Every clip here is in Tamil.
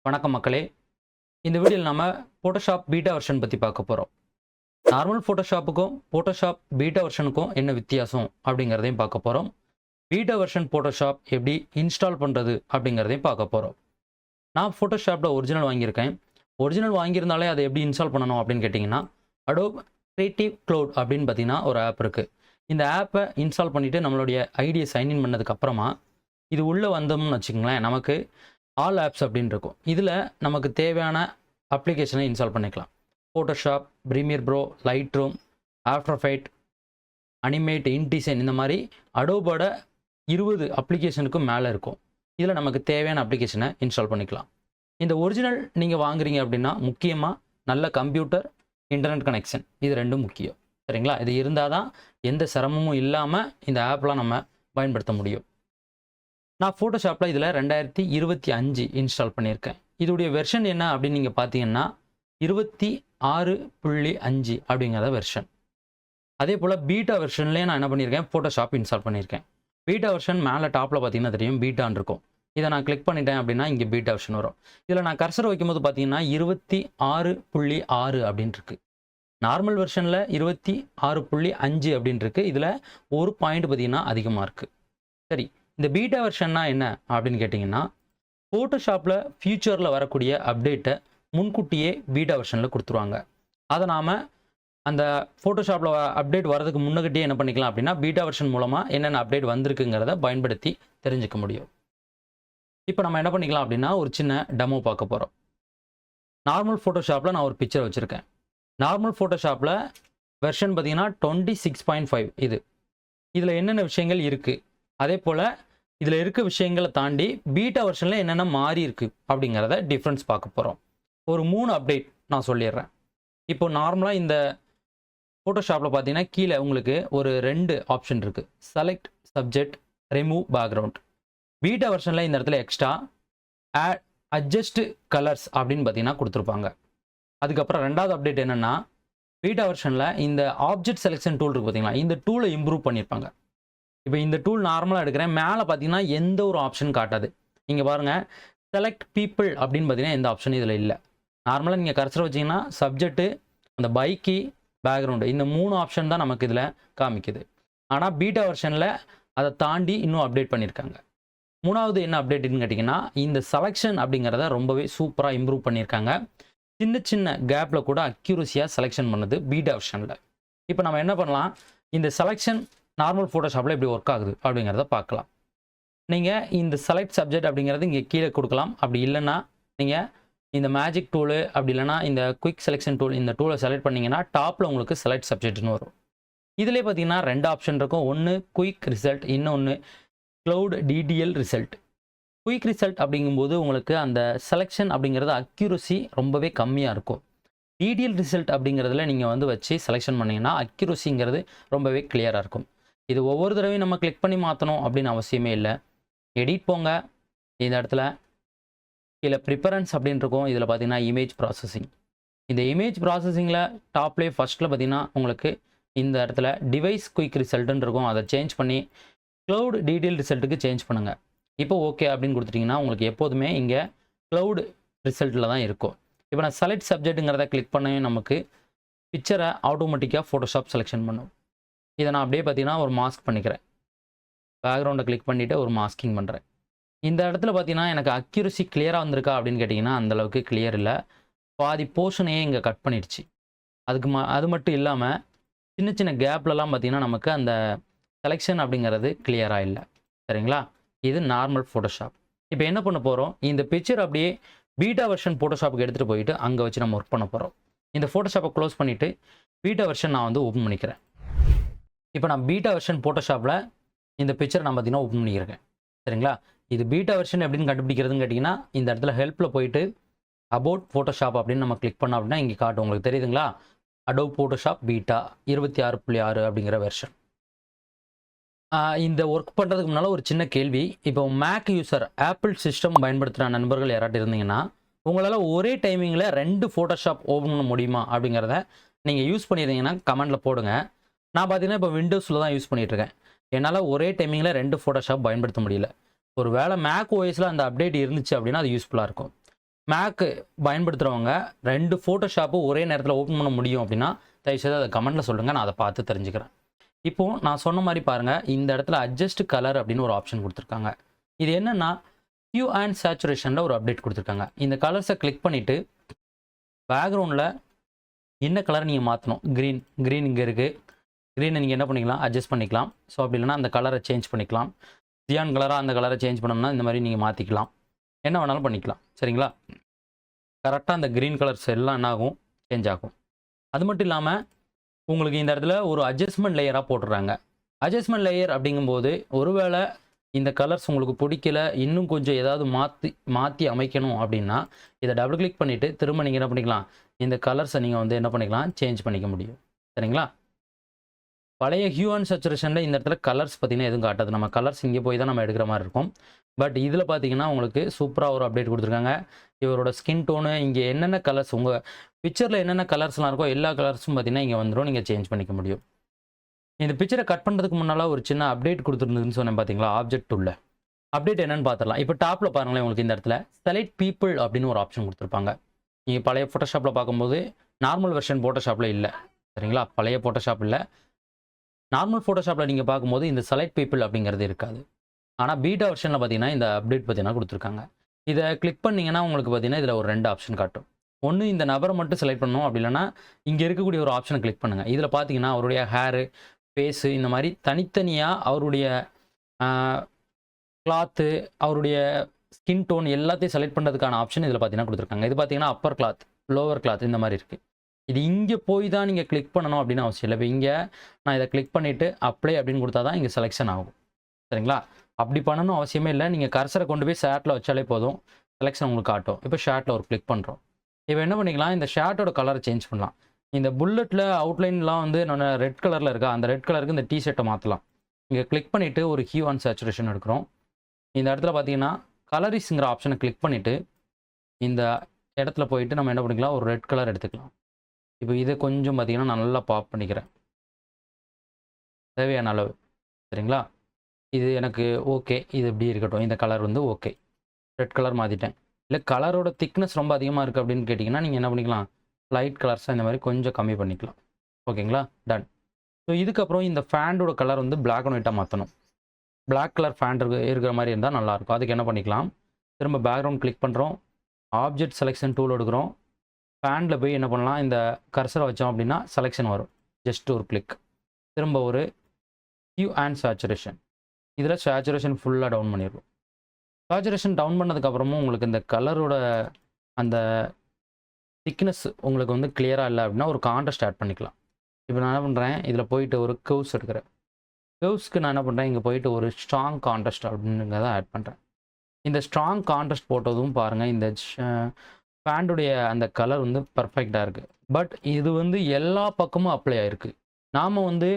வணக்கம் மக்களே. இந்த வீடியோவில் நம்ம Photoshop பீட்டா வெர்ஷன் பற்றி பார்க்க போகிறோம். நார்மல் ஃபோட்டோஷாப்புக்கும் Photoshop பீட்டா வெர்ஷனுக்கும் என்ன வித்தியாசம் அப்படிங்கிறதையும் பார்க்க போகிறோம். பீட்டா வெர்ஷன் Photoshop எப்படி இன்ஸ்டால் பண்ணுறது அப்படிங்கிறதையும் பார்க்க போகிறோம். நான் Photoshopல ஒரிஜினல் வாங்கியிருக்கேன். ஒரிஜினல் வாங்கியிருந்தாலே அதை எப்படி இன்ஸ்டால் பண்ணணும் அப்படின்னு கேட்டிங்கன்னா, Adobe Creative Cloud அப்படின்னு பார்த்தீங்கன்னா ஒரு ஆப் இருக்குது. இந்த ஆப்பை இன்ஸ்டால் பண்ணிவிட்டு நம்மளுடைய ஐடியை சைன்இன் பண்ணதுக்கப்புறமா இது உள்ளே வந்தோம்னு வச்சுக்கோங்களேன், நமக்கு ஆல் ஆப்ஸ் அப்படின்னு இருக்கும். இதில் நமக்கு தேவையான அப்ளிகேஷனை இன்ஸ்டால் பண்ணிக்கலாம். Photoshop, Premiere Pro, Lightroom, After Effects, Animate, InDesign இந்த மாதிரி அடோபோட 20 அப்ளிகேஷனுக்கும் மேலே இருக்கும். இதில் நமக்கு தேவையான அப்ளிகேஷனை இன்ஸ்டால் பண்ணிக்கலாம். இந்த ஒரிஜினல் நீங்கள் வாங்குறீங்க அப்படின்னா முக்கியமாக நல்ல கம்ப்யூட்டர், இன்டர்நெட் கனெக்ஷன் இது ரெண்டும் முக்கியம். சரிங்களா? இது இருந்தால் தான் எந்த சிரமமும் இல்லாமல் இந்த ஆப்லாம் நம்ம பயன்படுத்த முடியும். நான் Photoshopல இதில் 2025 இன்ஸ்டால் பண்ணியிருக்கேன். இதோடைய வெர்ஷன் என்ன அப்படின்னு நீங்கள் பார்த்தீங்கன்னா 26.5 அப்படிங்கிறத வெர்ஷன். அதே போல் பீட்டா வெர்ஷன்லேயே நான் என்ன பண்ணியிருக்கேன், Photoshop இன்ஸ்டால் பண்ணியிருக்கேன். பீட்டா வெர்ஷன் மேலே டாப்பில் பார்த்தீங்கன்னா தெரியும் பீட்டான்னு இருக்கும். இதை நான் கிளிக் பண்ணிட்டேன் அப்படின்னா இங்கே பீட்டா வெர்ஷன் வரும். இதில் நான் கர்சர் வைக்கும்போது பார்த்தீங்கன்னா 26.6 அப்படின்னு இருக்குது. நார்மல் வெர்ஷனில் 26.5 அப்படின்னு இருக்குது. இதில் ஒரு பாயிண்ட் பார்த்தீங்கன்னா அதிகமாக இருக்குது. சரி, இந்த பீட்டா வெர்ஷன்னா என்ன அப்படின்னு கேட்டிங்கன்னா, Photoshopல ஃபியூச்சரில் வரக்கூடிய அப்டேட்டை முன்கூட்டியே பீட்டா வெர்ஷனில் கொடுத்துருவாங்க. அதை நாம் அந்த Photoshopல அப்டேட் வரதுக்கு முன்னாடியே என்ன பண்ணிக்கலாம் அப்படின்னா, பீட்டா வெர்ஷன் மூலமாக என்னென்ன அப்டேட் வந்திருக்குங்கிறத பயன்படுத்தி தெரிஞ்சுக்க முடியும். இப்போ நம்ம என்ன பண்ணிக்கலாம் அப்படின்னா, ஒரு சின்ன டெமோ பார்க்க போகிறோம். நார்மல் Photoshopல நான் ஒரு பிக்சர் வச்சுருக்கேன். நார்மல் Photoshopல வெர்ஷன் பார்த்தீங்கன்னா 26.5 இது. இதில் என்னென்ன விஷயங்கள் இருக்குது, அதே போல் இதில் இருக்க விஷயங்களை தாண்டி பீட்டா வெர்ஷனில் என்னென்ன மாறி இருக்குது அப்படிங்கிறத டிஃப்ரென்ஸ் பார்க்க போகிறோம். ஒரு 3 அப்டேட் நான் சொல்லிடுறேன். இப்போ நார்மலாக இந்த Photoshopல பார்த்தீங்கன்னா கீழே உங்களுக்கு ஒரு 2 ஆப்ஷன் இருக்குது. Select subject, remove background. Beta வெர்ஷனில் இந்த இடத்துல எக்ஸ்ட்ரா அட்ஜஸ்ட் கலர்ஸ் அப்படின்னு பார்த்தீங்கன்னா கொடுத்துருப்பாங்க. அதுக்கப்புறம் 2வது அப்டேட் என்னென்னா, பீட்டா வெர்ஷனில் இந்த ஆப்ஜெக்ட் செலெக்ஷன் டூல் இருக்குது பார்த்தீங்களா, இந்த டூலை இம்ப்ரூவ் பண்ணியிருப்பாங்க. இப்போ இந்த டூல் நார்மலாக எடுக்கிறேன், மேலே பார்த்தீங்கன்னா எந்த ஒரு ஆப்ஷன் காட்டாது. இங்கே பாருங்கள், செலக்ட் பீப்புள் அப்படின்னு பார்த்தீங்கன்னா எந்த ஆப்ஷனும் இதில் இல்லை. நார்மலாக நீங்கள் கர்சர் வச்சிங்கன்னா சப்ஜெக்ட்டு, அந்த பைக்கு, பேக்ரவுண்டு இந்த 3 ஆப்ஷன் தான் நமக்கு இதில் காமிக்குது. ஆனால் பீட்டா வெர்ஷனில் அதை தாண்டி இன்னும் அப்டேட் பண்ணியிருக்காங்க. 3வது என்ன அப்டேட்னு கேட்டிங்கன்னா, இந்த செலெக்ஷன் அப்படிங்கிறத ரொம்பவே சூப்பராக இம்ப்ரூவ் பண்ணியிருக்காங்க. சின்ன சின்ன கேப்பில் கூட அக்யூரஸியாக செலெக்ஷன் பண்ணுது பீட்டா வெர்ஷனில். இப்போ நம்ம என்ன பண்ணலாம், இந்த செலெக்ஷன் நார்மல் Photoshopல எப்படி ஒர்க் ஆகுது அப்படிங்கிறத பார்க்கலாம். நீங்கள் இந்த செலக்ட் சப்ஜெக்ட் அப்படிங்கிறது இங்கே கீழே கொடுக்கலாம். அப்படி இல்லைன்னா நீங்கள் இந்த மேஜிக் டூலு, அப்படி இல்லைனா இந்த குயிக் செலெக்ஷன் டூல், இந்த டூலை செலக்ட் பண்ணிங்கன்னா டாப்பில் உங்களுக்கு செலக்ட் சப்ஜெக்ட்னு வரும். இதிலே பார்த்தீங்கன்னா 2 ஆப்ஷன் இருக்கும். ஒன்று குயிக் ரிசல்ட், இன்னொன்று cloud DDL result. Quick result அப்படிங்கும்போது உங்களுக்கு அந்த செலெக்ஷன் அப்படிங்கிறது அக்யூரசி ரொம்பவே கம்மியாக இருக்கும். டிடிஎல் ரிசல்ட் அப்படிங்கிறதுல நீங்கள் வச்சு செலெக்ஷன் பண்ணிங்கன்னா அக்யூரசிங்கிறது ரொம்பவே கிளியராக இருக்கும். இது ஒவ்வொரு தடவையும் நம்ம கிளிக் பண்ணி மாற்றணும் அப்படின்னு அவசியமே இல்லை. எடிட் போங்க, இந்த இடத்துல கீழே ப்ரிஃபரன்ஸ் அப்படின்னு இருக்கும். இதில் பார்த்தீங்கன்னா இமேஜ் ப்ராசஸிங். இந்த இமேஜ் ப்ராசஸிங்கில் டாப்லேயே ஃபஸ்ட்டில் பார்த்தீங்கன்னா உங்களுக்கு இந்த இடத்துல டிவைஸ் குயிக் ரிசல்ட்டுன்னு இருக்கும். அதை சேஞ்ச் பண்ணி க்ளவுட் டீட்டெயில் ரிசல்ட்டுக்கு சேஞ்ச் பண்ணுங்கள். இப்போ ஓகே அப்படின்னு கொடுத்துட்டிங்கன்னா உங்களுக்கு எப்போதுமே இங்கே க்ளவுட் ரிசல்ட்டில் தான் இருக்கும். இப்போ நான் செலக்ட் சப்ஜெக்ட்டுங்கிறத கிளிக் பண்ணி நமக்கு பிக்சரை ஆட்டோமேட்டிக்காக Photoshop செலெக்ஷன் பண்ணும். இதை நான் அப்படியே பார்த்தீங்கன்னா ஒரு மாஸ்க் பண்ணிக்கிறேன். பேக்ரவுண்டை கிளிக் பண்ணிவிட்டு ஒரு மாஸ்கிங் பண்ணுறேன். இந்த இடத்துல பார்த்தீங்கன்னா எனக்கு அக்யூரசி கிளியராக வந்திருக்கா அப்படின்னு கேட்டிங்கன்னா அந்தளவுக்கு கிளியர் இல்லை. பாதி போர்ஷனையே இங்கே கட் பண்ணிடுச்சு. அது மட்டும் இல்லாமல் சின்ன சின்ன கேப்லலாம் பார்த்தீங்கன்னா நமக்கு அந்த செலெக்ஷன் அப்படிங்கிறது கிளியராக இல்லை. சரிங்களா? இது நார்மல் Photoshop. இப்போ என்ன பண்ண போகிறோம், இந்த பிக்சர் அப்படியே பீட்டா வெர்ஷன் Photoshopக்கு எடுத்துகிட்டு போயிட்டு அங்கே வச்சு நம்ம ஒர்க் பண்ண போகிறோம். இந்த Photoshopை க்ளோஸ் பண்ணிவிட்டு பீட்டா வெர்ஷன் நான் ஓப்பன் பண்ணிக்கிறேன். இப்போ நான் பீட்டா வெர்ஷன் Photoshopல இந்த பிக்சர் நான் பார்த்தீங்கன்னா ஓப்பன் பண்ணியிருக்கேன். சரிங்களா? இது பீட்டா வெர்ஷன் எப்படின்னு கண்டுபிடிக்கிறதுன்னு கேட்டிங்கன்னா, இந்த இடத்துல ஹெல்ப்பில் போயிட்டு அபவுட் Photoshop அப்படின்னு நம்ம கிளிக் பண்ணோம் அப்படின்னா இங்கே காட்டும். உங்களுக்கு தெரியுதுங்களா? Adobe Photoshop பீட்டா 26.6 அப்படிங்கிற வெர்ஷன். இந்த ஒர்க் பண்ணுறதுக்கு முன்னால் ஒரு சின்ன கேள்வி. இப்போ மேக் யூசர், ஆப்பிள் சிஸ்டம் பயன்படுத்துகிற நண்பர்கள் யாராட்டு இருந்தீங்கன்னா, உங்களால் ஒரே டைமிங்கில் 2 Photoshop ஓப்பன் பண்ண முடியுமா அப்படிங்கிறத நீங்கள் யூஸ் பண்ணியிருந்தீங்கன்னா கமெண்டில் போடுங்க. நான் பார்த்தீங்கன்னா இப்போ விண்டோஸில் தான் யூஸ் பண்ணிகிட்ருக்கேன். என்னால் ஒரே டைமிங்கில் 2 Photoshop பயன்படுத்த முடியல. ஒரு வேளை மேக் ஓஎஸில் அந்த அப்டேட் இருந்துச்சு அப்படின்னா அது யூஸ்ஃபுல்லாக இருக்கும். மேக்கு பயன்படுத்துகிறவங்க 2 ஃபோட்டோஷாப்பும் ஒரே நேரத்தில் ஓப்பன் பண்ண முடியும் அப்படின்னா தயவுசெய்து அதை கமெண்ட்டில் சொல்லுங்கள், நான் அதை பார்த்து தெரிஞ்சுக்கிறேன். இப்போது நான் சொன்ன மாதிரி பாருங்கள், இந்த இடத்துல அட்ஜஸ்ட் கலர் அப்படின்னு ஒரு ஆப்ஷன் கொடுத்துருக்காங்க. இது என்னென்னா ஹியூ அண்ட் சேச்சுரேஷனில் ஒரு அப்டேட் கொடுத்துருக்காங்க. இந்த கலர்ஸை கிளிக் பண்ணிவிட்டு பேக்ரவுண்டில் என்ன கலர் நீங்கள் மாற்றணும், க்ரீன் இங்கே இருக்குது, க்ரீனை நீங்கள் என்ன பண்ணிக்கலாம், அட்ஜஸ்ட் பண்ணிக்கலாம். ஸோ அப்படி இல்லைனா அந்த கலரை சேஞ்ச் பண்ணிக்கலாம். சியான் கலராக அந்த கலரை சேஞ்ச் பண்ணணும்னா இந்த மாதிரி நீங்கள் மாற்றிக்கலாம். என்ன வேணாலும் பண்ணிக்கலாம். சரிங்களா? கரெக்டாக அந்த க்ரீன் கலர்ஸ் எல்லாம் என்ன ஆகும், சேஞ்ச் ஆகும். அது மட்டும் இல்லாமல் உங்களுக்கு இந்த இடத்துல ஒரு அட்ஜஸ்ட்மெண்ட் லேயராக போட்டுடுறாங்க. அட்ஜஸ்ட்மெண்ட் லேயர் அப்படிங்கும்போது ஒருவேளை இந்த கலர்ஸ் உங்களுக்கு பிடிக்கல, இன்னும் கொஞ்சம் ஏதாவது மாற்றி அமைக்கணும் அப்படின்னா இதை டபுள் கிளிக் பண்ணிவிட்டு திரும்ப நீங்கள் என்ன பண்ணிக்கலாம், இந்த கலர்ஸை நீங்கள் வந்து என்ன பண்ணிக்கலாம், சேஞ்ச் பண்ணிக்க முடியும். சரிங்களா? பழைய ஹியூ அண்ட் சேச்சுரேஷனில் இந்த இடத்துல கலர்ஸ் பார்த்திங்கன்னா எதுவும் காட்டாது. நம்ம கலர்ஸ் இங்கே போய் தான் நம்ம எடுக்கிற மாதிரி இருக்கும். பட் இதில் பார்த்தீங்கன்னா உங்களுக்கு சூப்பராக ஒரு அப்டேட் கொடுத்துருக்காங்க. இவரோட ஸ்கின் டோனு, இங்கே என்னென்ன கலர்ஸ் உங்கள் பிக்சரில் என்னென்ன கலர்ஸ்லாம் இருக்கோ எல்லா கலர்ஸும் பார்த்தீங்கன்னா இங்கே வந்துடும், நீங்கள் சேஞ்ச் பண்ணிக்க முடியும். இந்த பிக்சரை கட் பண்ணுறதுக்கு முன்னால் ஒரு சின்ன அப்டேட் கொடுத்துருந்துன்னு சொன்னேன் பார்த்தீங்களா, ஆப்ஜெக்ட் உள்ள அப்டேட் என்னென்னு பார்த்துடலாம். இப்போ டாப்பில் பாருங்களேன், உங்களுக்கு இந்த இடத்துல செலக்ட் பீப்புள் அப்படின்னு ஒரு ஆப்ஷன் கொடுத்துருப்பாங்க. நீங்கள் பழைய ஃபோட்டோஷாப்பில் பார்க்கும்போது நார்மல் வெர்ஷன் ஃபோட்டோஷாப்பில் இல்லை. சரிங்களா? பழைய ஃபோட்டோஷாப் இல்லை, நார்மல் ஃபோட்டோஷாப்பில் நீங்கள் பார்க்கும்போது இந்த செலக்ட் பீப்புள் அப்படிங்கிறது இருக்காது. ஆனால் பீட்டா வெர்ஷனில் பார்த்தீங்கன்னா இந்த அப்டேட் பார்த்தீங்கன்னா கொடுத்துருக்காங்க. இதை கிளிக் பண்ணிங்கன்னா உங்களுக்கு பார்த்தீங்கன்னா இதில் ஒரு 2 ஆப்ஷன் காட்டும். ஒன்று இந்த நபரை மட்டும் செலக்ட் பண்ணணும், அப்படி இல்லைனா இங்கே இருக்கக்கூடிய ஒரு ஆப்ஷனை கிளிக் பண்ணுங்கள். இதில் பார்த்தீங்கன்னா அவருடைய ஹேரு, ஃபேஸு, இந்த மாதிரி தனித்தனியாக அவருடைய கிளாத்து, அவருடைய ஸ்கின் டோன் எல்லாத்தையும் செலக்ட் பண்ணுறதுக்கான ஆப்ஷன் இதில் பார்த்தீங்கன்னா கொடுத்துருக்காங்க. இது பார்த்தீங்கன்னா அப்பர் கிளாத், லோவர் கிளாத் இந்த மாதிரி இருக்குது. இது இங்கே போய் தான் நீங்கள் கிளிக் பண்ணணும் அப்படின்னு அவசியம் இல்லை. இப்போ இங்கே நான் இதை கிளிக் பண்ணிவிட்டு அப்ளை அப்படின்னு கொடுத்தா தான் இங்கே செலெக்ஷன் ஆகும். சரிங்களா? அப்படி பண்ணணும் அவசியமே இல்லை. நீங்கள் கர்சரை கொண்டு போய் ஷேர்ட்டில் வச்சாலே போதும், செலெக்ஷன் உங்களுக்கு காட்டும். இப்போ ஷேர்ட்டில் ஒரு கிளிக் பண்ணுறோம். இப்போ என்ன பண்ணிக்கலாம், இந்த ஷேர்ட்டோட கலரை சேஞ்ச் பண்ணலாம். இந்த புல்லட்டில் அவுட்லைன்லாம் வந்து நான் ரெட் கலரில் இருக்கா, அந்த ரெட் கலருக்கு இந்த டிஷர்ட்டை மாற்றலாம். இங்கே கிளிக் பண்ணிவிட்டு ஒரு ஹியூ அண்ட் சேச்சுரேஷன் எடுக்கிறோம். இந்த இடத்துல பார்த்தீங்கன்னா கலரிஸுங்கிற ஆப்ஷனை கிளிக் பண்ணிவிட்டு இந்த இடத்துல போயிட்டு நம்ம என்ன பண்ணிக்கலாம், ஒரு ரெட் கலர் எடுத்துக்கலாம். இப்போ இதை கொஞ்சம் பார்த்தீங்கன்னா நான் நல்லா பாப் பண்ணிக்கிறேன், தேவையான அளவு. சரிங்களா? இது எனக்கு ஓகே, இது இப்படி இருக்கட்டும், இந்த கலர் வந்து ஓகே, ரெட் கலர் மாற்றிட்டேன். இல்லை கலரோட திக்னஸ் ரொம்ப அதிகமாக இருக்குது அப்படின்னு கேட்டிங்கன்னா நீங்கள் என்ன பண்ணிக்கலாம், லைட் கலர்ஸாக இந்த மாதிரி கொஞ்சம் கம்மி பண்ணிக்கலாம். ஓகேங்களா? டன். ஸோ இதுக்கப்புறம் இந்த ஃபேண்டோட கலர் வந்து பிளாக் அண்ட் ஒயிட்டாக மாற்றணும். பிளாக் கலர் ஃபேண்ட் இருக்கிற மாதிரி இருந்தால் நல்லாயிருக்கும். அதுக்கு என்ன பண்ணிக்கலாம், திரும்ப பேக்ரவுண்ட் கிளிக் பண்ணுறோம், ஆப்ஜெக்ட் செலெக்ஷன் டூல் எடுக்கிறோம், ஃபேனில் போய் என்ன பண்ணலாம், இந்த கர்சரை வச்சோம் அப்படின்னா செலெக்ஷன் வரும். ஜஸ்ட் ஒரு கிளிக். திரும்ப ஒரு ஹியூ அண்ட் சேச்சுரேஷன், இதில் சேச்சுரேஷன் ஃபுல்லாக டவுன் பண்ணிடுவோம். சேச்சுரேஷன் டவுன் பண்ணதுக்கப்புறமும் உங்களுக்கு இந்த கலரோட அந்த திக்னஸ் உங்களுக்கு வந்து கிளியராக இல்லை அப்படின்னா ஒரு கான்ட்ராஸ்ட் ஆட் பண்ணிக்கலாம். இப்போ நான் என்ன பண்ணுறேன், இதில் போயிட்டு ஒரு கர்வ்ஸ் எடுக்கிறேன். கர்வ்ஸ்க்கு நான் என்ன பண்ணுறேன், இங்கே போயிட்டு ஒரு ஸ்ட்ராங் கான்ட்ராஸ்ட் அப்படிங்கிறத ஆட் பண்ணுறேன். இந்த ஸ்ட்ராங் கான்ட்ராஸ்ட் போட்டதும் பாருங்கள், இந்த ஃபேண்டுடைய அந்த கலர் வந்து பர்ஃபெக்டாக இருக்குது. பட் இது வந்து எல்லா பக்கமும் அப்ளை ஆகிருக்கு. நாம் வந்து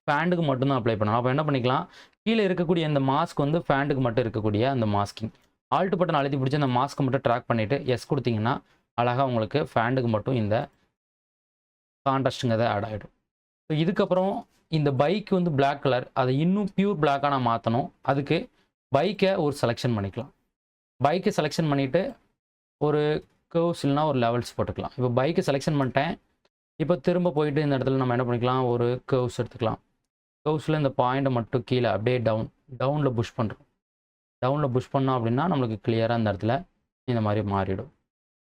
ஃபேண்டுக்கு மட்டும்தான் அப்ளை பண்ணலாம். அப்போ என்ன பண்ணிக்கலாம், கீழே இருக்கக்கூடிய இந்த மாஸ்க் வந்து ஃபேண்டுக்கு மட்டும் இருக்கக்கூடிய அந்த மாஸ்கிங், ஆல்ட் பட்டன் அழுத்தி பிடிச்சி அந்த மாஸ்க்கை மட்டும் ட்ராக் பண்ணிவிட்டு எஸ் கொடுத்தீங்கன்னா அழகாக உங்களுக்கு ஃபேண்டுக்கு மட்டும் இந்த கான்ட்ராஸ்ட்டுங்கிறத ஆட் ஆகிடும். ஸோ இதுக்கப்புறம் இந்த பைக் வந்து பிளாக் கலர், அதை இன்னும் பியூர் பிளாக்காக நான் மாற்றணும். அதுக்கு பைக்கை ஒரு செலெக்ஷன் பண்ணிக்கலாம். பைக்கை செலெக்ஷன் பண்ணிவிட்டு ஒரு கர்வ்ஸ் இல்லைனா ஒரு லெவல்ஸ் போட்டுக்கலாம். இப்போ பைக்கை செலெக்ஷன் பண்ணிட்டேன். இப்போ திரும்ப போயிட்டு இந்த இடத்துல நம்ம என்ன பண்ணிக்கலாம், ஒரு கர்வ்ஸ் எடுத்துக்கலாம். கர்வ்ஸில் இந்த பாயிண்ட்டை மட்டும் கீழே அப்படியே டவுனில் புஷ் பண்ணுறோம். டவுனில் புஷ் பண்ணோம் அப்படின்னா நம்மளுக்கு கிளியராக இந்த இடத்துல இந்த மாதிரி மாறிடும்.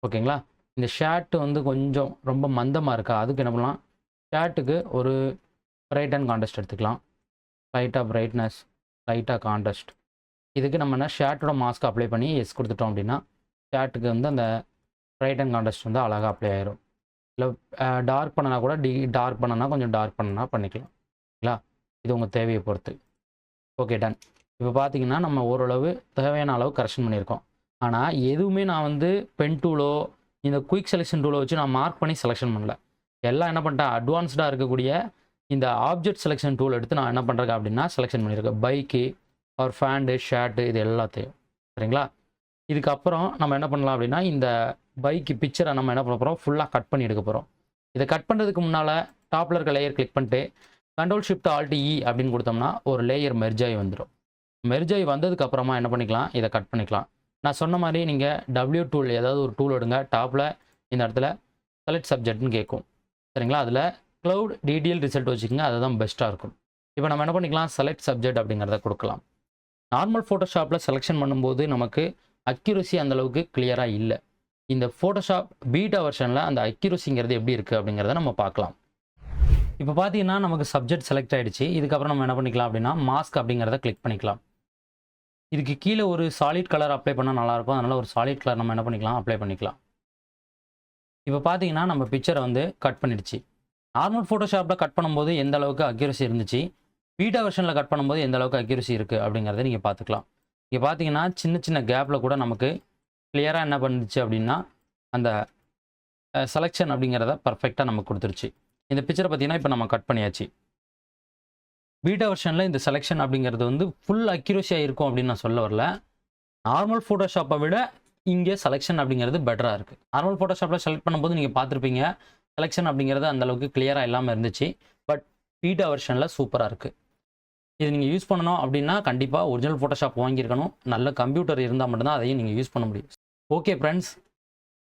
ஓகேங்களா? இந்த ஷேர்ட்டு வந்து கொஞ்சம் ரொம்ப மந்தமாக இருக்கா, அதுக்கு என்ன பண்ணலாம், ஷேர்ட்டுக்கு ஒரு ரைட் அண்ட் கான்ட்ராஸ்ட் எடுத்துக்கலாம். லைட்டாக பிரைட்னஸ், லைட்டாக கான்ட்ராஸ்ட். இதுக்கு நம்ம என்ன ஷேர்ட்டோட மாஸ்க் அப்ளை பண்ணி எஸ் கொடுத்துட்டோம் அப்படின்னா ஷேர்ட்டுக்கு வந்து அந்த ரைட் அண்ட் கான்ட்ராஸ்ட் வந்து அழகாக அப்ளை ஆயிரும். இல்லை டார்க் பண்ணனா கூட டார்க் பண்ணனா கொஞ்சம் டார்க் பண்ணனா பண்ணிக்கலாம். ஓகேங்களா? இது உங்கள் தேவையை பொறுத்து. Okay, done. இப்போ பார்த்தீங்கன்னா நம்ம ஓரளவு தேவையான அளவு கரெக்ஷன் பண்ணியிருக்கோம். ஆனால் எதுவுமே நான் வந்து பென் டூலோ இந்த குயிக் செலெக்ஷன் டூலோ வச்சு நான் மார்க் பண்ணி செலெக்ஷன் பண்ணல. எல்லாம் என்ன பண்ணிட்டேன், அட்வான்ஸ்டாக இருக்கக்கூடிய இந்த ஆப்ஜெக்ட் செலெக்ஷன் டூல் எடுத்து நான் என்ன பண்ணுறேன் அப்படின்னா செலெக்ஷன் பண்ணியிருக்கேன். பைக்கு, ஒரு ஃபேண்டு, ஷர்ட்டு, இது எல்லாத்தையும். சரிங்களா? இதுக்கப்புறம் நம்ம என்ன பண்ணலாம் அப்படின்னா இந்த பைக்கு பிக்சரை நம்ம என்ன பண்ண போகிறோம், ஃபுல்லாக கட் பண்ணி எடுக்க போகிறோம். இதை கட் பண்ணுறதுக்கு முன்னால் டாப்பில் இருக்க லேயர் கிளிக் பண்ணிட்டு Ctrl+Shift+Alt+E அப்படின்னு கொடுத்தோம்னா ஒரு லேயர் மெர்ஜ் ஆகி வந்துடும். மெர்ஜ் ஆகி வந்ததுக்கப்புறமா என்ன பண்ணிக்கலாம், இதை கட் பண்ணிக்கலாம். நான் சொன்ன மாதிரி நீங்கள் W டூல் ஏதாவது ஒரு டூல் எடுங்க. டாப்பில் இந்த இடத்துல செலக்ட் சப்ஜெக்ட்னு கேட்கும். சரிங்களா? அதில் க்ளவுட் டிடிஎல் ரிசல்ட் வச்சுக்கோங்க. அதுதான் பெஸ்ட்டாக இருக்கும். இப்போ நம்ம என்ன பண்ணிக்கலாம், செலக்ட் சப்ஜெக்ட் அப்படிங்கிறத கொடுக்கலாம். நார்மல் ஃபோட்டோஷாப்பில் செலெக்ஷன் பண்ணும்போது நமக்கு அக்யூரசி அந்தளவுக்கு கிளியராக இல்லை. இந்த ஃபோட்டோஷாப் பீட்டா வெர்ஷனில் அந்த அக்யூரசிங்கிறது எப்படி இருக்குது அப்படிங்கிறத நம்ம பார்க்கலாம். இப்போ பார்த்தீங்கன்னா நமக்கு சப்ஜெக்ட் செலக்ட் ஆகிடுச்சு. இதுக்கப்புறம் நம்ம என்ன பண்ணிக்கலாம் அப்படின்னா மாஸ்க் அப்படிங்கிறத கிளிக் பண்ணிக்கலாம். இதுக்கு கீழே ஒரு சாலிட் கலர் அப்ளை பண்ணால் நல்லாயிருக்கும். அதனால் ஒரு சாலிட் கலர் நம்ம என்ன பண்ணிக்கலாம், அப்ளை பண்ணிக்கலாம். இப்போ பார்த்தீங்கன்னா நம்ம பிக்சரை வந்து கட் பண்ணிடுச்சு. நார்மல் ஃபோட்டோஷாப்பில் கட் பண்ணும்போது எந்த அளவுக்கு அக்யூரசி இருந்துச்சு, பீட்டா வெர்ஷனில் கட் பண்ணும்போது எந்த அளவுக்கு அக்யூரசி இருக்குது அப்படிங்கிறத நீங்கள் பார்த்துக்கலாம். இங்கே பார்த்தீங்கன்னா சின்ன சின்ன கேப்பில் கூட நமக்கு கிளியராக என்ன பண்ணுச்சு அப்படின்னா அந்த செலெக்ஷன் அப்படிங்கிறத பர்ஃபெக்டாக நமக்கு கொடுத்துருச்சு. இந்த பிக்சரை பார்த்தீங்கன்னா இப்போ நம்ம கட் பண்ணியாச்சு. பீட்டா வெர்ஷனில் இந்த செலெக்ஷன் அப்படிங்கிறது வந்து ஃபுல் அக்யூரஸியாக இருக்கும் அப்படின்னு நான் சொல்ல வரல. நார்மல் ஃபோட்டோஷாப்பை விட இங்கே செலெக்ஷன் அப்படிங்கிறது பெட்டராக இருக்குது. நார்மல் ஃபோட்டோஷாப்பில் செலக்ட் பண்ணும்போது நீங்கள் பார்த்துருப்பீங்க, செலெக்ஷன் அப்படிங்கிறது அந்தளவுக்கு கிளியராக இல்லாமல் இருந்துச்சு. பட் பீட்டா வெர்ஷனில் சூப்பராக இருக்குது. இது நீங்கள் யூஸ் பண்ணணும் அப்படின்னா கண்டிப்பாக ஒரிஜினல் ஃபோட்டோஷாப் வாங்கியிருக்கணும். நல்ல கம்ப்யூட்டர் இருந்தால் மட்டும்தான் அதையும் நீங்கள் யூஸ் பண்ண முடியும். Okay friends,